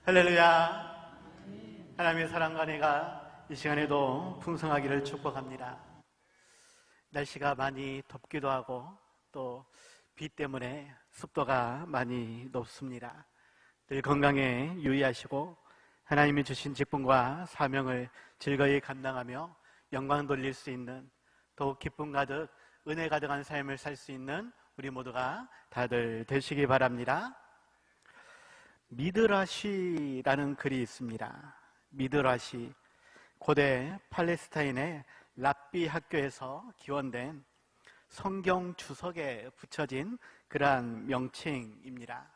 할렐루야. 하나님의 사랑과 은혜가 이 시간에도 풍성하기를 축복합니다. 날씨가 많이 덥기도 하고 또 비 때문에 습도가 많이 높습니다. 늘 건강에 유의하시고 하나님이 주신 직분과 사명을 즐거이 감당하며 영광 돌릴 수 있는, 더욱 기쁨 가득 은혜 가득한 삶을 살 수 있는 우리 모두가 다들 되시기 바랍니다. 미드라시라는 글이 있습니다. 미드라시, 고대 팔레스타인의 랍비 학교에서 기원된 성경 주석에 붙여진 그러한 명칭입니다.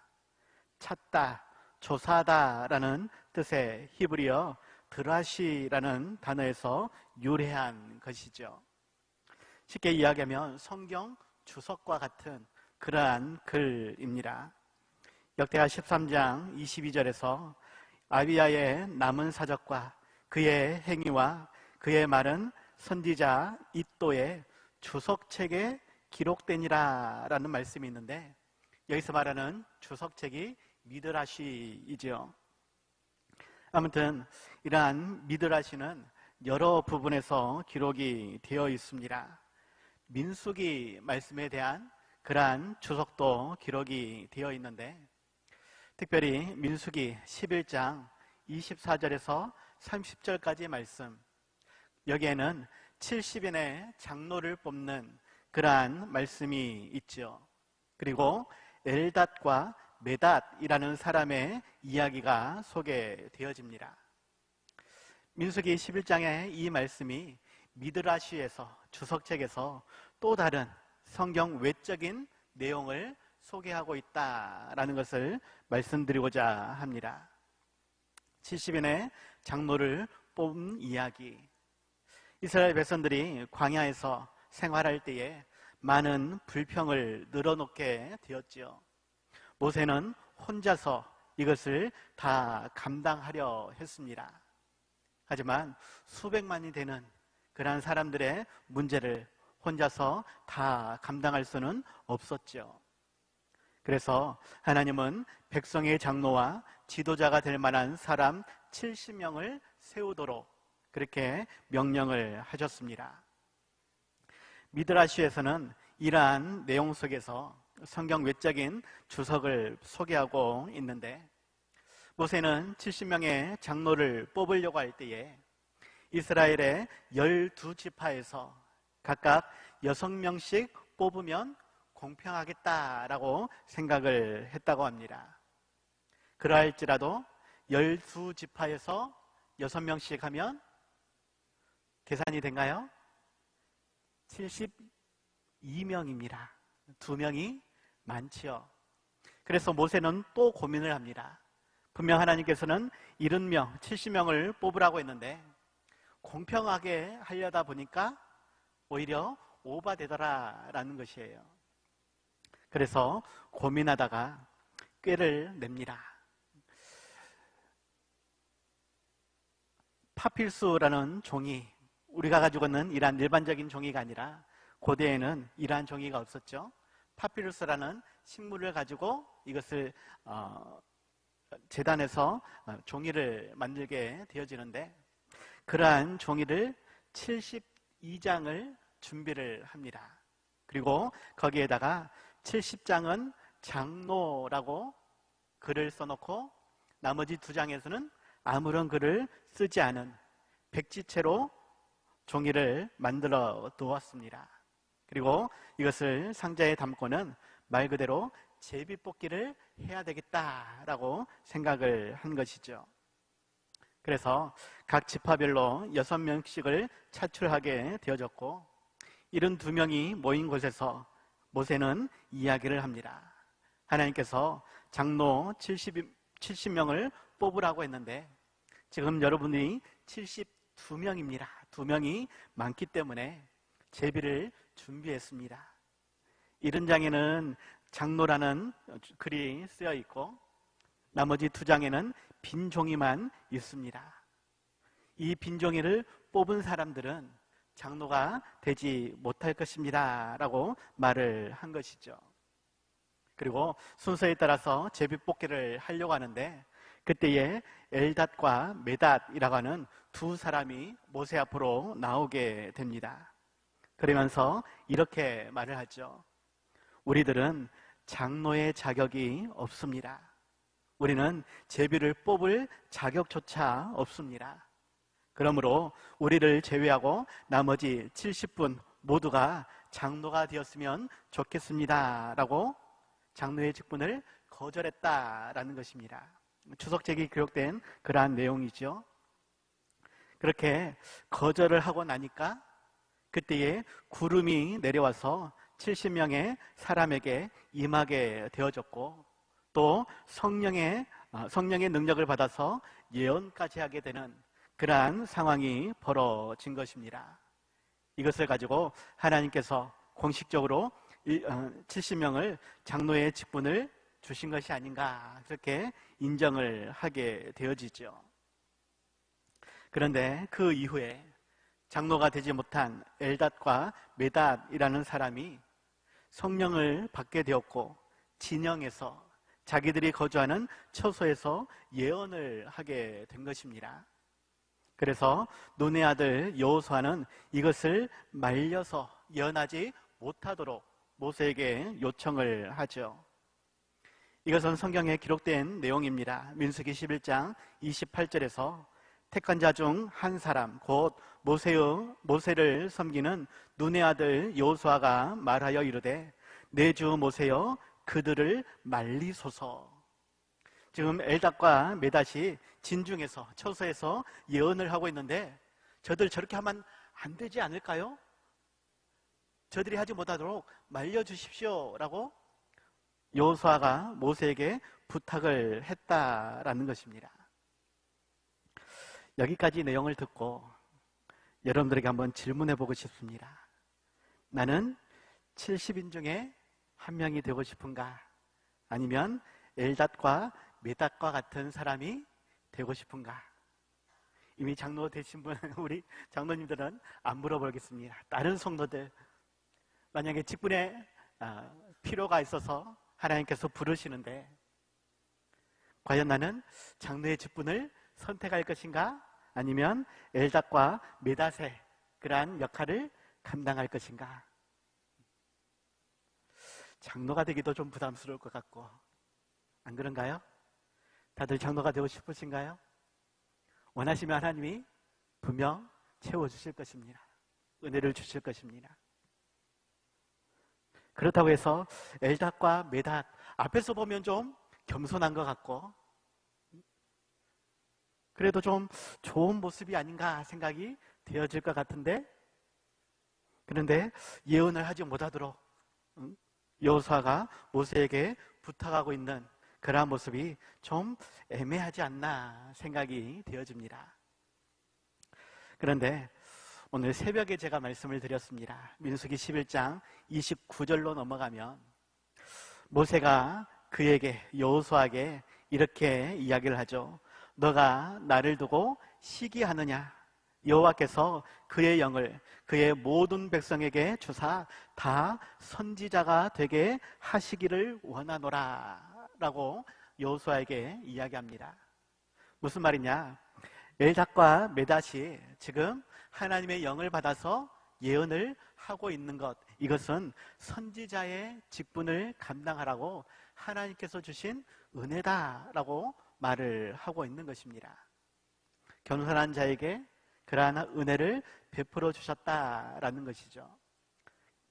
찾다, 조사하다라는 뜻의 히브리어 드라시라는 단어에서 유래한 것이죠. 쉽게 이야기하면 성경 주석과 같은 그러한 글입니다. 역대하 13장 22절에서 아비야의 남은 사적과 그의 행위와 그의 말은 선지자 이또의 주석책에 기록되니라 라는 말씀이 있는데, 여기서 말하는 주석책이 미드라시이죠. 아무튼 이러한 미드라시는 여러 부분에서 기록이 되어 있습니다. 민수기 말씀에 대한 그러한 주석도 기록이 되어 있는데, 특별히 민수기 11장 24절에서 30절까지 말씀, 여기에는 70인의 장로를 뽑는 그러한 말씀이 있죠. 그리고 엘닷과 메닷이라는 사람의 이야기가 소개되어집니다. 민수기 11장의 이 말씀이 미드라시에서, 주석책에서 또 다른 성경 외적인 내용을 소개하고 있다라는 것을 말씀드리고자 합니다. 70인의 장로를 뽑은 이야기. 이스라엘 백성들이 광야에서 생활할 때에 많은 불평을 늘어놓게 되었지요. 모세는 혼자서 이것을 다 감당하려 했습니다. 하지만 수백만이 되는 그러한 사람들의 문제를 혼자서 다 감당할 수는 없었죠. 그래서 하나님은 백성의 장로와 지도자가 될 만한 사람 70명을 세우도록 그렇게 명령을 하셨습니다. 미드라시에서는 이러한 내용 속에서 성경 외적인 주석을 소개하고 있는데, 모세는 70명의 장로를 뽑으려고 할 때에 이스라엘의 12지파에서 각각 6명씩 뽑으면 공평하겠다라고 생각을 했다고 합니다. 그러할지라도 12지파에서 6명씩 하면 계산이 된가요? 72명입니다. 2명이 많지요. 그래서 모세는 또 고민을 합니다. 분명 하나님께서는 70명, 70명을 뽑으라고 했는데 공평하게 하려다 보니까 오히려 오바되더라라는 것이에요. 그래서 고민하다가 꾀를 냅니다. 파필수라는 종이, 우리가 가지고 있는 이러한 일반적인 종이가 아니라 고대에는 이러한 종이가 없었죠. 파피루스라는 식물을 가지고 이것을 재단해서 종이를 만들게 되어지는데, 그러한 종이를 72장을 준비를 합니다. 그리고 거기에다가 70장은 장로라고 글을 써놓고 나머지 2장에서는 아무런 글을 쓰지 않은 백지체로 종이를 만들어 두었습니다. 그리고 이것을 상자에 담고는 말 그대로 제비뽑기를 해야 되겠다라고 생각을 한 것이죠. 그래서 각 지파별로 6명씩을 차출하게 되어졌고, 72명이 모인 곳에서 모세는 이야기를 합니다. 하나님께서 장로 70명을 뽑으라고 했는데 지금 여러분이 72명입니다. 2명이 많기 때문에 제비를 준비했습니다. 70장에는 장로라는 글이 쓰여 있고 나머지 2장에는 빈 종이만 있습니다. 이 빈 종이를 뽑은 사람들은 장로가 되지 못할 것입니다 라고 말을 한 것이죠. 그리고 순서에 따라서 제비뽑기를 하려고 하는데 그때에 엘닷과 메닷이라고 하는 두 사람이 모세 앞으로 나오게 됩니다. 그러면서 이렇게 말을 하죠. 우리들은 장로의 자격이 없습니다. 우리는 제비를 뽑을 자격조차 없습니다. 그러므로 우리를 제외하고 나머지 70분 모두가 장로가 되었으면 좋겠습니다. 라고 장로의 직분을 거절했다라는 것입니다. 추석책이 기록된 그러한 내용이죠. 그렇게 거절을 하고 나니까 그때에 구름이 내려와서 70명의 사람에게 임하게 되어졌고, 또 성령의 능력을 받아서 예언까지 하게 되는 그러한 상황이 벌어진 것입니다. 이것을 가지고 하나님께서 공식적으로 70명을 장로의 직분을 주신 것이 아닌가, 그렇게 인정을 하게 되어지죠. 그런데 그 이후에 장로가 되지 못한 엘닷과 메닷이라는 사람이 성령을 받게 되었고, 진영에서 자기들이 거주하는 처소에서 예언을 하게 된 것입니다. 그래서 눈의 아들 여호수아는 이것을 말려서 예언하지 못하도록 모세에게 요청을 하죠. 이것은 성경에 기록된 내용입니다. 민수기 11장 28절에서 택한 자 중 한 사람 곧 모세를 섬기는 눈의 아들 여호수아가 말하여 이르되 내 주 모세여 그들을 말리소서. 지금 엘닷과 메닷이 진중에서 처소에서 예언을 하고 있는데 저들 저렇게 하면 안 되지 않을까요? 저들이 하지 못하도록 말려주십시오 라고 여호수아가 모세에게 부탁을 했다라는 것입니다. 여기까지 내용을 듣고 여러분들에게 한번 질문해 보고 싶습니다. 나는 70인 중에 한 명이 되고 싶은가? 아니면 엘닷과 메닷과 같은 사람이 되고 싶은가? 이미 장로 되신 분, 우리 장로님들은 안 물어보겠습니다. 다른 성도들, 만약에 직분에 필요가 있어서 하나님께서 부르시는데 과연 나는 장로의 직분을 선택할 것인가? 아니면 엘닷과 메닷의 그러한 역할을 감당할 것인가? 장로가 되기도 좀 부담스러울 것 같고, 안 그런가요? 다들 장로가 되고 싶으신가요? 원하시면 하나님이 분명 채워주실 것입니다. 은혜를 주실 것입니다. 그렇다고 해서 엘닷과 메닷 앞에서 보면 좀 겸손한 것 같고, 그래도 좀 좋은 모습이 아닌가 생각이 되어질 것 같은데, 그런데 예언을 하지 못하도록 여호수아가 모세에게 부탁하고 있는 그러한 모습이 좀 애매하지 않나 생각이 되어집니다. 그런데 오늘 새벽에 제가 말씀을 드렸습니다. 민수기 11장 29절로 넘어가면 모세가 그에게, 여호수아에게 이렇게 이야기를 하죠. 너가 나를 두고 시기하느냐? 여호와께서 그의 영을 그의 모든 백성에게 주사 다 선지자가 되게 하시기를 원하노라 라고 여호수아에게 이야기합니다. 무슨 말이냐? 엘닷과 메닷이 지금 하나님의 영을 받아서 예언을 하고 있는 것, 이것은 선지자의 직분을 감당하라고 하나님께서 주신 은혜다라고 말을 하고 있는 것입니다. 겸손한 자에게 그러한 은혜를 베풀어 주셨다라는 것이죠.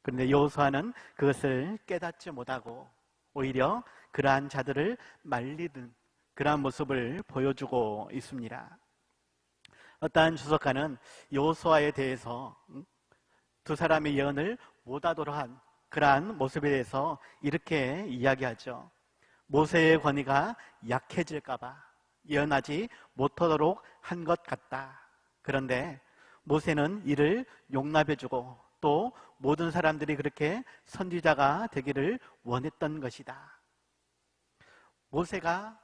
그런데 여호수아는 그것을 깨닫지 못하고 오히려 그러한 자들을 말리는 그러한 모습을 보여주고 있습니다. 어떠한 주석가는 여호수아에 대해서 두 사람의 예언을 못하도록 한 그러한 모습에 대해서 이렇게 이야기하죠. 모세의 권위가 약해질까봐 예언하지 못하도록 한 것 같다. 그런데 모세는 이를 용납해주고 또 모든 사람들이 그렇게 선지자가 되기를 원했던 것이다. 모세가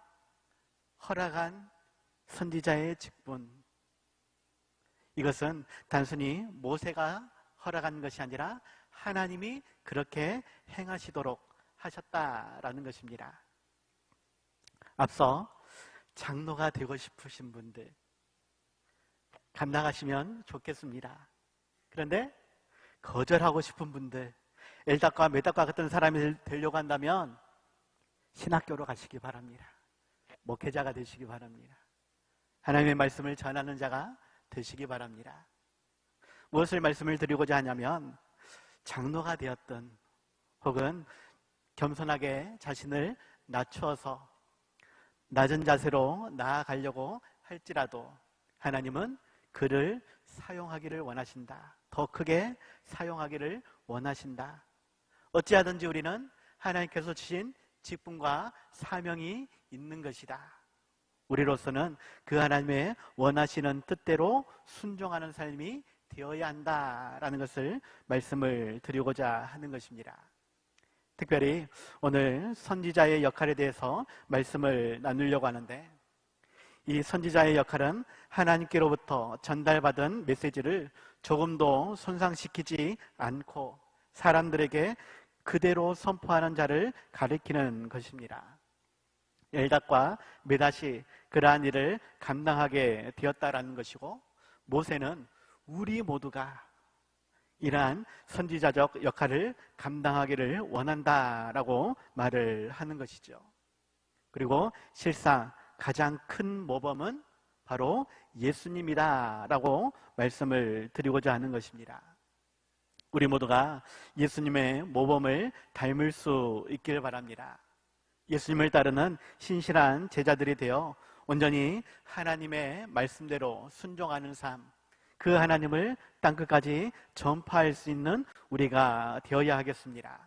허락한 선지자의 직분, 이것은 단순히 모세가 허락한 것이 아니라 하나님이 그렇게 행하시도록 하셨다라는 것입니다. 앞서 장로가 되고 싶으신 분들 감당하시면 좋겠습니다. 그런데 거절하고 싶은 분들, 엘닥과 메닥과 같은 사람이 되려고 한다면 신학교로 가시기 바랍니다. 목회자가 되시기 바랍니다. 하나님의 말씀을 전하는 자가 되시기 바랍니다. 무엇을 말씀을 드리고자 하냐면 장로가 되었던 혹은 겸손하게 자신을 낮추어서 낮은 자세로 나아가려고 할지라도 하나님은 그를 사용하기를 원하신다. 더 크게 사용하기를 원하신다. 어찌하든지 우리는 하나님께서 주신 직분과 사명이 있는 것이다. 우리로서는 그 하나님의 원하시는 뜻대로 순종하는 삶이 되어야 한다라는 것을 말씀을 드리고자 하는 것입니다. 특별히 오늘 선지자의 역할에 대해서 말씀을 나누려고 하는데, 이 선지자의 역할은 하나님께로부터 전달받은 메시지를 조금도 손상시키지 않고 사람들에게 그대로 선포하는 자를 가리키는 것입니다. 엘닥과 메닷이 그러한 일을 감당하게 되었다라는 것이고, 모세는 우리 모두가 이러한 선지자적 역할을 감당하기를 원한다라고 말을 하는 것이죠. 그리고 실상 가장 큰 모범은 바로 예수님이다라고 말씀을 드리고자 하는 것입니다. 우리 모두가 예수님의 모범을 닮을 수 있길 바랍니다. 예수님을 따르는 신실한 제자들이 되어 온전히 하나님의 말씀대로 순종하는 삶, 그 하나님을 땅끝까지 전파할 수 있는 우리가 되어야 하겠습니다.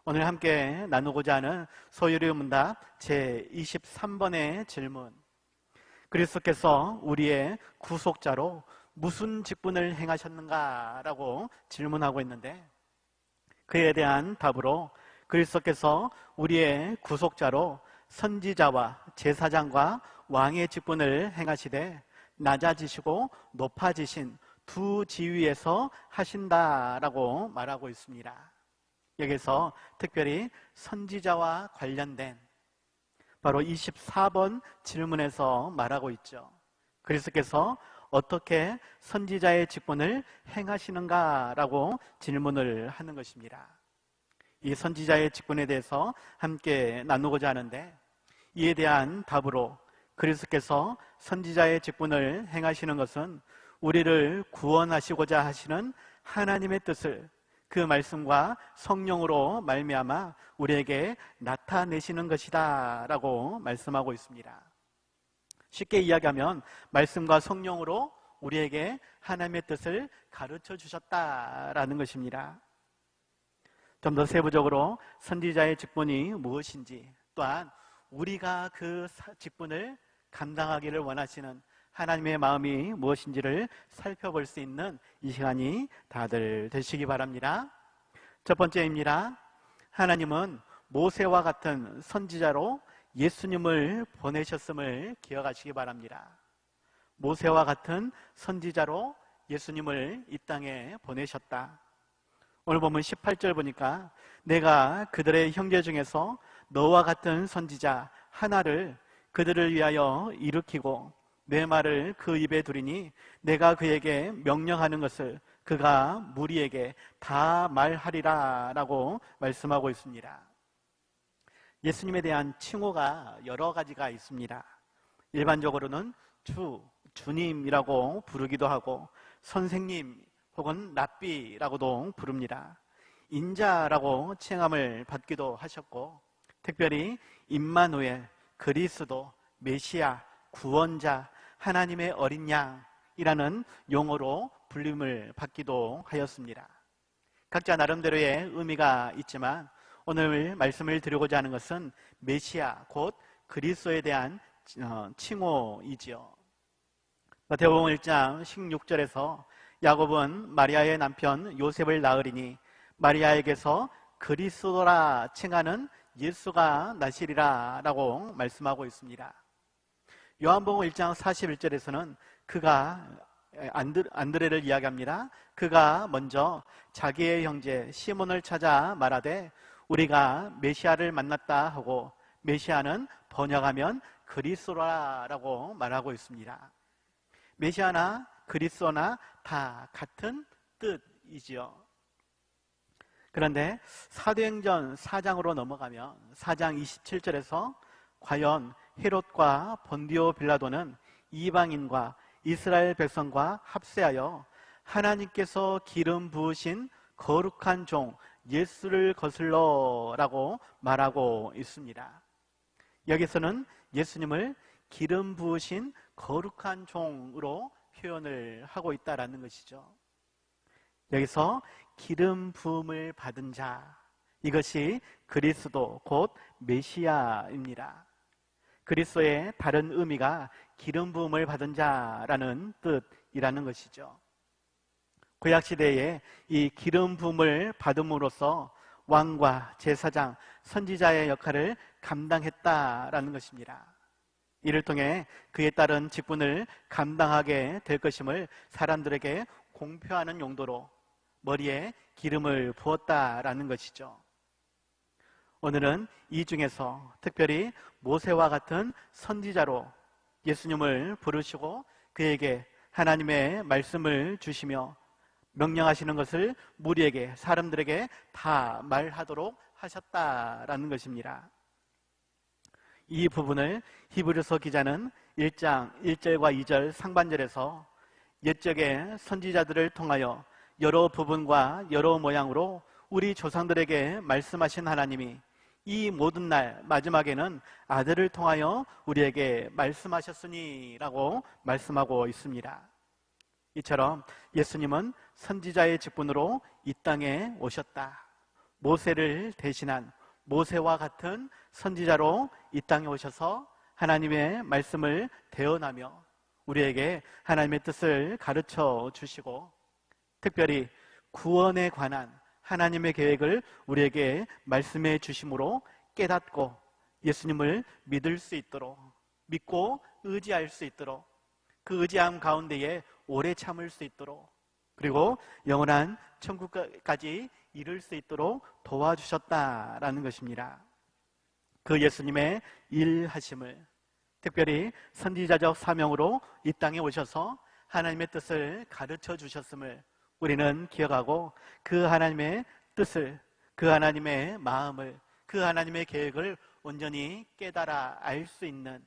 오늘 함께 나누고자 하는 소유리 문답 제23번의 질문, 그리스도께서 우리의 구속자로 무슨 직분을 행하셨는가? 라고 질문하고 있는데, 그에 대한 답으로 그리스도께서 우리의 구속자로 선지자와 제사장과 왕의 직분을 행하시되 낮아지시고 높아지신 두 지위에서 하신다라고 말하고 있습니다. 여기서 특별히 선지자와 관련된 바로 24번 질문에서 말하고 있죠. 그리스도께서 어떻게 선지자의 직분을 행하시는가라고 질문을 하는 것입니다. 이 선지자의 직분에 대해서 함께 나누고자 하는데, 이에 대한 답으로 그리스도께서 선지자의 직분을 행하시는 것은 우리를 구원하시고자 하시는 하나님의 뜻을 그 말씀과 성령으로 말미암아 우리에게 나타내시는 것이다 라고 말씀하고 있습니다. 쉽게 이야기하면 말씀과 성령으로 우리에게 하나님의 뜻을 가르쳐 주셨다라는 것입니다. 좀 더 세부적으로 선지자의 직분이 무엇인지, 또한 우리가 그 직분을 감당하기를 원하시는 하나님의 마음이 무엇인지를 살펴볼 수 있는 이 시간이 다들 되시기 바랍니다. 첫 번째입니다. 하나님은 모세와 같은 선지자로 예수님을 보내셨음을 기억하시기 바랍니다. 모세와 같은 선지자로 예수님을 이 땅에 보내셨다. 오늘 보면 18절 보니까 내가 그들의 형제 중에서 너와 같은 선지자 하나를 그들을 위하여 일으키고 내 말을 그 입에 두리니 내가 그에게 명령하는 것을 그가 무리에게 다 말하리라 라고 말씀하고 있습니다. 예수님에 대한 칭호가 여러 가지가 있습니다. 일반적으로는 주님이라고 부르기도 하고 선생님 혹은 랍비라고도 부릅니다. 인자라고 칭함을 받기도 하셨고, 특별히 임마누엘, 그리스도, 메시아, 구원자, 하나님의 어린 양이라는 용어로 불림을 받기도 하였습니다. 각자 나름대로의 의미가 있지만 오늘 말씀을 드리고자 하는 것은 메시아, 곧 그리스도에 대한 칭호이지요. 마태복음 1장 16절에서 야곱은 마리아의 남편 요셉을 낳으리니 마리아에게서 그리스도라 칭하는 예수가 나시리라 라고 말씀하고 있습니다. 요한복음 1장 41절에서는 그가 안드레를 이야기합니다. 그가 먼저 자기의 형제 시몬을 찾아 말하되 우리가 메시아를 만났다 하고, 메시아는 번역하면 그리스도라고 말하고 있습니다. 메시아나 그리스도나 다 같은 뜻이지요. 그런데 사도행전 4장으로 넘어가면 4장 27절에서 과연 헤롯과 본디오 빌라도는 이방인과 이스라엘 백성과 합세하여 하나님께서 기름 부으신 거룩한 종 예수를 거슬러라고 말하고 있습니다. 여기서는 예수님을 기름 부으신 거룩한 종으로 표현을 하고 있다라는 것이죠. 여기서 기름 부음을 받은 자, 이것이 그리스도 곧 메시아입니다. 그리스도의 다른 의미가 기름 부음을 받은 자라는 뜻이라는 것이죠. 구약시대에 이 기름 부음을 받음으로써 왕과 제사장, 선지자의 역할을 감당했다라는 것입니다. 이를 통해 그에 따른 직분을 감당하게 될 것임을 사람들에게 공표하는 용도로 머리에 기름을 부었다라는 것이죠. 오늘은 이 중에서 특별히 모세와 같은 선지자로 예수님을 부르시고 그에게 하나님의 말씀을 주시며 명령하시는 것을 무리에게, 사람들에게 다 말하도록 하셨다라는 것입니다. 이 부분을 히브리서 기자는 1장 1절과 2절 상반절에서 옛적의 선지자들을 통하여 여러 부분과 여러 모양으로 우리 조상들에게 말씀하신 하나님이 이 모든 날 마지막에는 아들을 통하여 우리에게 말씀하셨으니 라고 말씀하고 있습니다. 이처럼 예수님은 선지자의 직분으로 이 땅에 오셨다. 모세를 대신한 모세와 같은 선지자로 이 땅에 오셔서 하나님의 말씀을 대언하며 우리에게 하나님의 뜻을 가르쳐 주시고 특별히 구원에 관한 하나님의 계획을 우리에게 말씀해 주심으로 깨닫고 예수님을 믿을 수 있도록, 믿고 의지할 수 있도록, 그 의지함 가운데에 오래 참을 수 있도록, 그리고 영원한 천국까지 이룰 수 있도록 도와주셨다라는 것입니다. 그 예수님의 일하심을 특별히 선지자적 사명으로 이 땅에 오셔서 하나님의 뜻을 가르쳐 주셨음을 우리는 기억하고 그 하나님의 뜻을, 그 하나님의 마음을, 그 하나님의 계획을 온전히 깨달아 알 수 있는,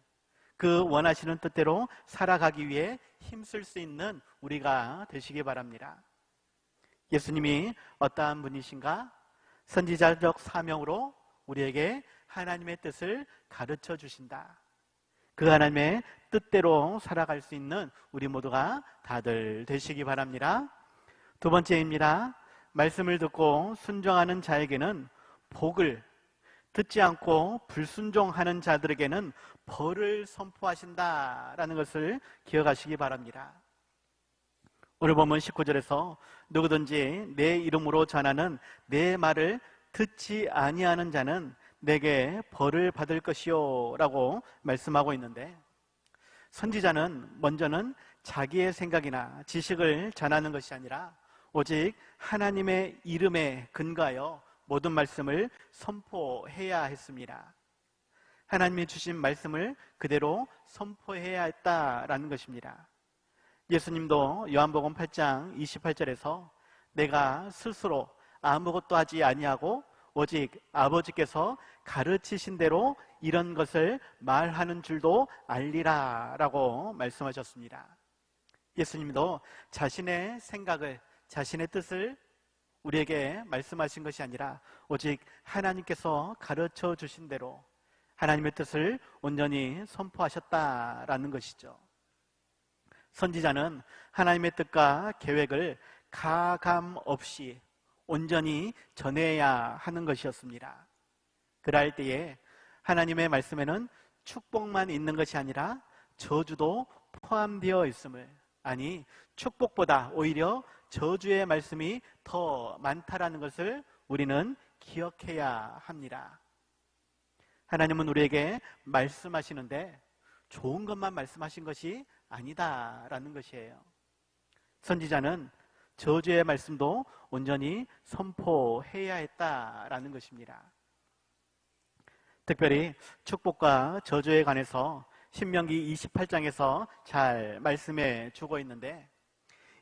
그 원하시는 뜻대로 살아가기 위해 힘쓸 수 있는 우리가 되시기 바랍니다. 예수님이 어떠한 분이신가? 선지자적 사명으로 우리에게 하나님의 뜻을 가르쳐 주신다. 그 하나님의 뜻대로 살아갈 수 있는 우리 모두가 다들 되시기 바랍니다. 두 번째입니다. 말씀을 듣고 순종하는 자에게는 복을, 듣지 않고 불순종하는 자들에게는 벌을 선포하신다라는 것을 기억하시기 바랍니다. 오늘 보면 19절에서 누구든지 내 이름으로 전하는 내 말을 듣지 아니하는 자는 내게 벌을 받을 것이요 라고 말씀하고 있는데, 선지자는 먼저는 자기의 생각이나 지식을 전하는 것이 아니라 오직 하나님의 이름에 근거하여 모든 말씀을 선포해야 했습니다. 하나님이 주신 말씀을 그대로 선포해야 했다라는 것입니다. 예수님도 요한복음 8장 28절에서 내가 스스로 아무것도 하지 아니하고 오직 아버지께서 가르치신 대로 이런 것을 말하는 줄도 알리라 라고 말씀하셨습니다. 예수님도 자신의 생각을, 자신의 뜻을 우리에게 말씀하신 것이 아니라 오직 하나님께서 가르쳐 주신 대로 하나님의 뜻을 온전히 선포하셨다라는 것이죠. 선지자는 하나님의 뜻과 계획을 가감 없이 온전히 전해야 하는 것이었습니다. 그럴 때에 하나님의 말씀에는 축복만 있는 것이 아니라 저주도 포함되어 있음을, 아니 축복보다 오히려 저주의 말씀이 더 많다라는 것을 우리는 기억해야 합니다. 하나님은 우리에게 말씀하시는데 좋은 것만 말씀하신 것이 아니다라는 것이에요. 선지자는 저주의 말씀도 온전히 선포해야 했다라는 것입니다. 특별히 축복과 저주에 관해서 신명기 28장에서 잘 말씀해 주고 있는데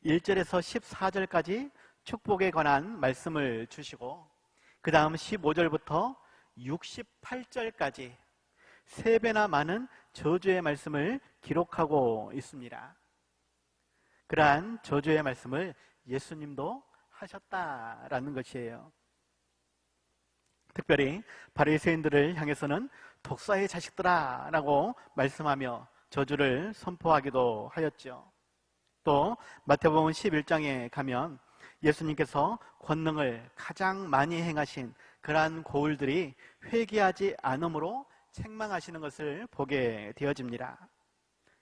1절에서 14절까지 축복에 관한 말씀을 주시고 그 다음 15절부터 68절까지 3배나 많은 저주의 말씀을 기록하고 있습니다. 그러한 저주의 말씀을 예수님도 하셨다라는 것이에요. 특별히 바리새인들을 향해서는 독사의 자식들아 라고 말씀하며 저주를 선포하기도 하였죠. 또 마태복음 11장에 가면 예수님께서 권능을 가장 많이 행하신 그러한 고울들이 회개하지 않음으로 책망하시는 것을 보게 되어집니다.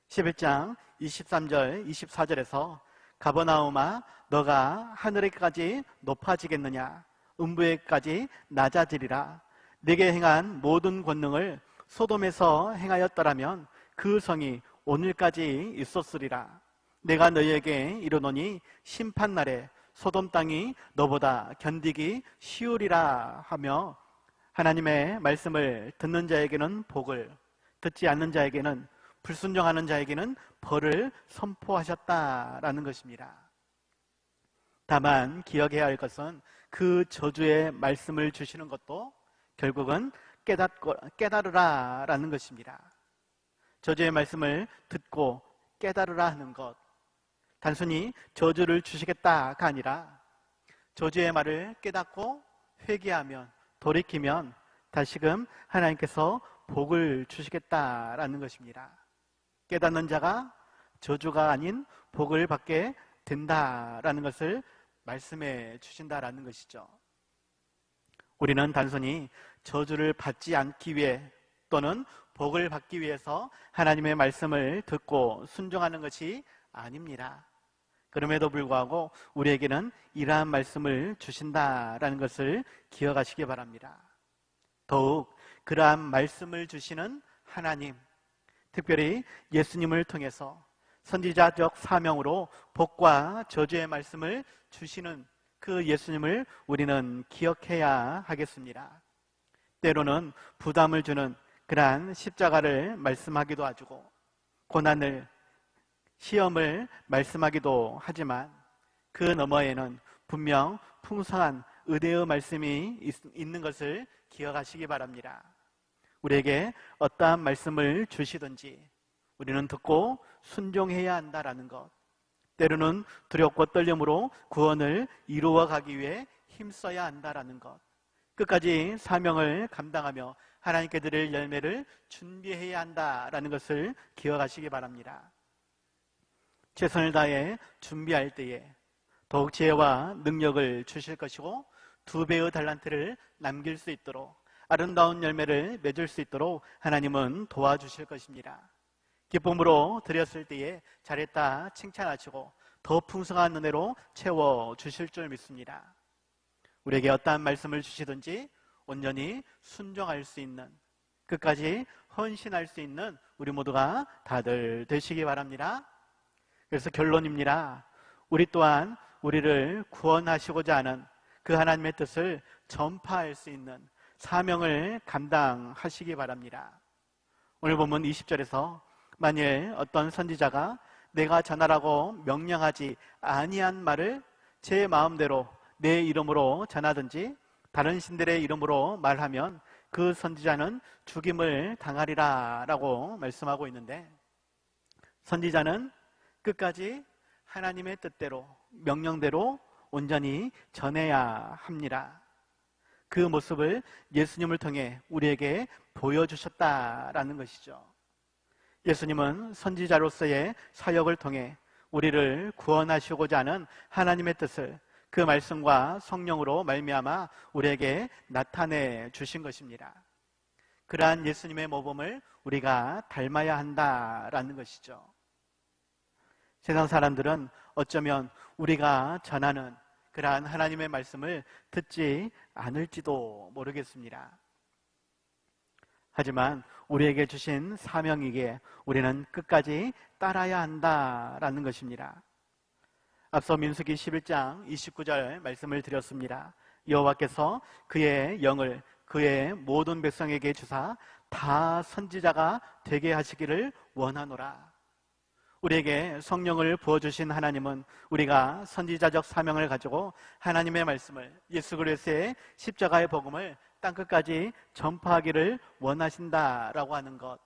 11장 23절 24절에서 가버나움아 너가 하늘에까지 높아지겠느냐 음부에까지 낮아지리라. 네게 행한 모든 권능을 소돔에서 행하였더라면 그 성이 오늘까지 있었으리라. 내가 너희에게 이르노니 심판날에 소돔 땅이 너보다 견디기 쉬우리라 하며 하나님의 말씀을 듣는 자에게는 복을, 듣지 않는 자에게는, 불순종하는 자에게는 벌을 선포하셨다라는 것입니다. 다만 기억해야 할 것은 그 저주의 말씀을 주시는 것도 결국은 깨달으라라는 것입니다. 저주의 말씀을 듣고 깨달으라 하는 것, 단순히 저주를 주시겠다가 아니라 저주의 말을 깨닫고 회개하면, 돌이키면 다시금 하나님께서 복을 주시겠다라는 것입니다. 깨닫는 자가 저주가 아닌 복을 받게 된다라는 것을 말씀해 주신다라는 것이죠. 우리는 단순히 저주를 받지 않기 위해 또는 복을 받기 위해서 하나님의 말씀을 듣고 순종하는 것이 아닙니다. 그럼에도 불구하고 우리에게는 이러한 말씀을 주신다라는 것을 기억하시기 바랍니다. 더욱 그러한 말씀을 주시는 하나님, 특별히 예수님을 통해서 선지자적 사명으로 복과 저주의 말씀을 주시는 그 예수님을 우리는 기억해야 하겠습니다. 때로는 부담을 주는 그러한 십자가를 말씀하기도 하고 고난을, 시험을 말씀하기도 하지만 그 너머에는 분명 풍성한 은혜의 말씀이 있는 것을 기억하시기 바랍니다. 우리에게 어떠한 말씀을 주시든지 우리는 듣고 순종해야 한다라는 것, 때로는 두렵고 떨림으로 구원을 이루어 가기 위해 힘써야 한다라는 것, 끝까지 사명을 감당하며 하나님께 드릴 열매를 준비해야 한다라는 것을 기억하시기 바랍니다. 최선을 다해 준비할 때에 더욱 지혜와 능력을 주실 것이고 2배의 달란트를 남길 수 있도록 아름다운 열매를 맺을 수 있도록 하나님은 도와주실 것입니다. 기쁨으로 드렸을 때에 잘했다 칭찬하시고 더 풍성한 은혜로 채워주실 줄 믿습니다. 우리에게 어떠한 말씀을 주시든지 온전히 순종할 수 있는, 끝까지 헌신할 수 있는 우리 모두가 다들 되시기 바랍니다. 그래서 결론입니다. 우리 또한 우리를 구원하시고자 하는 그 하나님의 뜻을 전파할 수 있는 사명을 감당하시기 바랍니다. 오늘 본문 20절에서 만일 어떤 선지자가 내가 전하라고 명령하지 아니한 말을 제 마음대로 내 이름으로 전하든지 다른 신들의 이름으로 말하면 그 선지자는 죽임을 당하리라 라고 말씀하고 있는데, 선지자는 끝까지 하나님의 뜻대로 명령대로 온전히 전해야 합니다. 그 모습을 예수님을 통해 우리에게 보여주셨다라는 것이죠. 예수님은 선지자로서의 사역을 통해 우리를 구원하시고자 하는 하나님의 뜻을 그 말씀과 성령으로 말미암아 우리에게 나타내 주신 것입니다. 그러한 예수님의 모범을 우리가 닮아야 한다라는 것이죠. 세상 사람들은 어쩌면 우리가 전하는 그러한 하나님의 말씀을 듣지 않을지도 모르겠습니다. 하지만 우리에게 주신 사명이기에 우리는 끝까지 따라야 한다라는 것입니다. 앞서 민수기 11장 29절 말씀을 드렸습니다. 여호와께서 그의 영을 그의 모든 백성에게 주사 다 선지자가 되게 하시기를 원하노라. 우리에게 성령을 부어주신 하나님은 우리가 선지자적 사명을 가지고 하나님의 말씀을, 예수 그리스도의 십자가의 복음을 땅끝까지 전파하기를 원하신다라고 하는 것,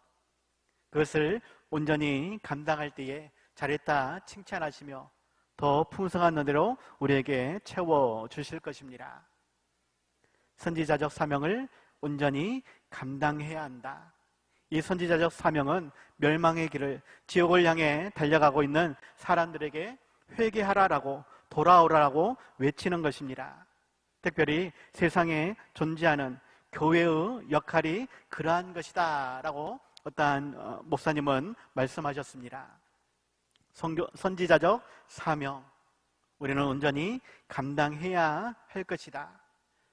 그것을 온전히 감당할 때에 잘했다 칭찬하시며 더 풍성한 은혜로 우리에게 채워주실 것입니다. 선지자적 사명을 온전히 감당해야 한다. 이 선지자적 사명은 멸망의 길을, 지옥을 향해 달려가고 있는 사람들에게 회개하라라고, 돌아오라라고 외치는 것입니다. 특별히 세상에 존재하는 교회의 역할이 그러한 것이다 라고 어떠한 목사님은 말씀하셨습니다. 선지자적 사명, 우리는 온전히 감당해야 할 것이다.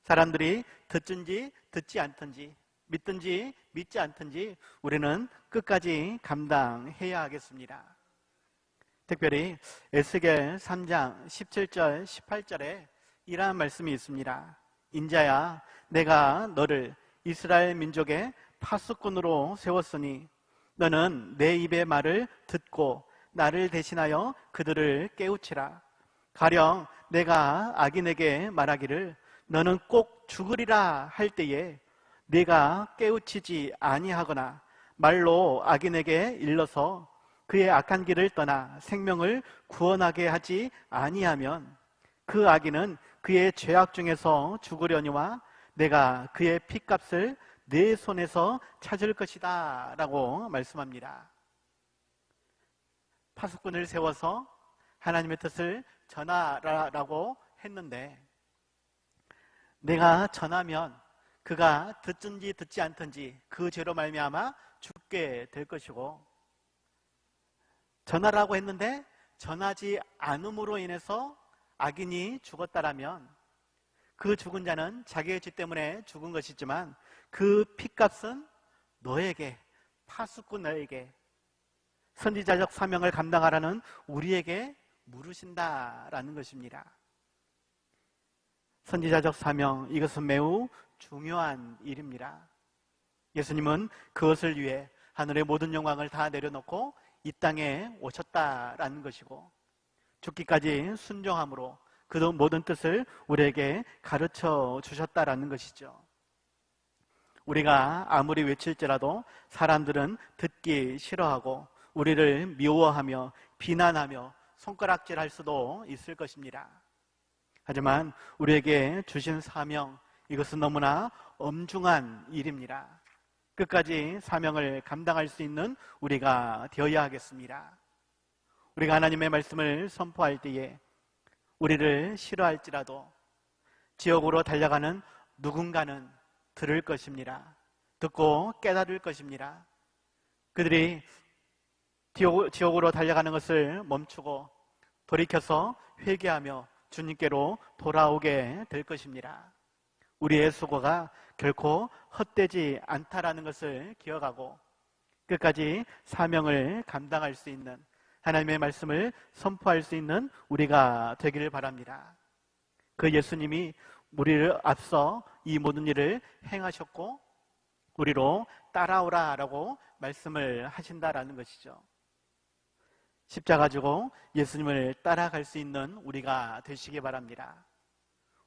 사람들이 듣든지 듣지 않든지, 믿든지 믿지 않든지 우리는 끝까지 감당해야 하겠습니다. 특별히 에스겔 3장 17절 18절에 이러한 말씀이 있습니다. 인자야, 내가 너를 이스라엘 민족의 파수꾼으로 세웠으니 너는 내 입의 말을 듣고 나를 대신하여 그들을 깨우치라. 가령 내가 악인에게 말하기를 너는 꼭 죽으리라 할 때에 네가 깨우치지 아니하거나 말로 악인에게 일러서 그의 악한 길을 떠나 생명을 구원하게 하지 아니하면 그 악인은 그의 죄악 중에서 죽으려니와 내가 그의 핏값을 내 손에서 찾을 것이다 라고 말씀합니다. 파수꾼을 세워서 하나님의 뜻을 전하라라고 했는데, 내가 전하면 그가 듣든지 듣지 않든지 그 죄로 말미암아 죽게 될 것이고, 전하라고 했는데 전하지 않음으로 인해서 악인이 죽었다라면 그 죽은 자는 자기의 죄 때문에 죽은 것이지만 그 핏값은 너에게, 파수꾼 너에게, 선지자적 사명을 감당하라는 우리에게 물으신다라는 것입니다. 선지자적 사명, 이것은 매우 중요한 일입니다. 예수님은 그것을 위해 하늘의 모든 영광을 다 내려놓고 이 땅에 오셨다라는 것이고, 죽기까지 순종함으로 그 모든 뜻을 우리에게 가르쳐 주셨다라는 것이죠. 우리가 아무리 외칠지라도 사람들은 듣기 싫어하고 우리를 미워하며 비난하며 손가락질할 수도 있을 것입니다. 하지만 우리에게 주신 사명, 이것은 너무나 엄중한 일입니다. 끝까지 사명을 감당할 수 있는 우리가 되어야 하겠습니다. 우리가 하나님의 말씀을 선포할 때에 우리를 싫어할지라도 지옥으로 달려가는 누군가는 들을 것입니다. 듣고 깨달을 것입니다. 그들이 지옥으로 달려가는 것을 멈추고 돌이켜서 회개하며 주님께로 돌아오게 될 것입니다. 우리의 수고가 결코 헛되지 않다라는 것을 기억하고 끝까지 사명을 감당할 수 있는, 하나님의 말씀을 선포할 수 있는 우리가 되기를 바랍니다. 그 예수님이 우리를 앞서 이 모든 일을 행하셨고 우리로 따라오라라고 말씀을 하신다라는 것이죠. 십자가 지고 예수님을 따라갈 수 있는 우리가 되시기 바랍니다.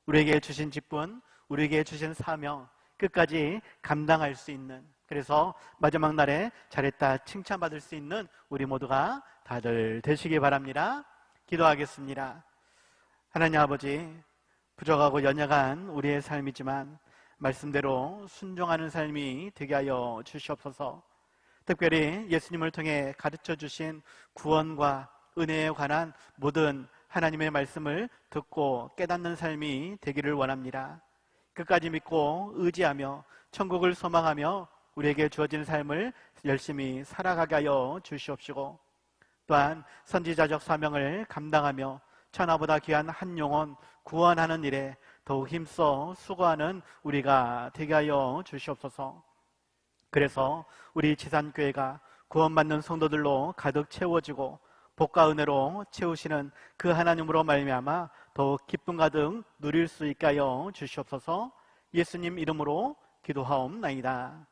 우리에게 주신 직분, 우리에게 주신 사명 끝까지 감당할 수 있는, 그래서 마지막 날에 잘했다 칭찬받을 수 있는 우리 모두가 다들 되시기 바랍니다. 기도하겠습니다. 하나님 아버지, 부족하고 연약한 우리의 삶이지만 말씀대로 순종하는 삶이 되게 하여 주시옵소서. 특별히 예수님을 통해 가르쳐 주신 구원과 은혜에 관한 모든 하나님의 말씀을 듣고 깨닫는 삶이 되기를 원합니다. 끝까지 믿고 의지하며 천국을 소망하며 우리에게 주어진 삶을 열심히 살아가게 하여 주시옵시고, 또한 선지자적 사명을 감당하며 천하보다 귀한 한 영혼 구원하는 일에 더욱 힘써 수고하는 우리가 되게 하여 주시옵소서. 그래서 우리 지산교회가 구원받는 성도들로 가득 채워지고 복과 은혜로 채우시는 그 하나님으로 말미암아 더욱 기쁨 가득 누릴 수 있게 하여 주시옵소서. 예수님 이름으로 기도하옵나이다.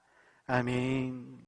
아멘.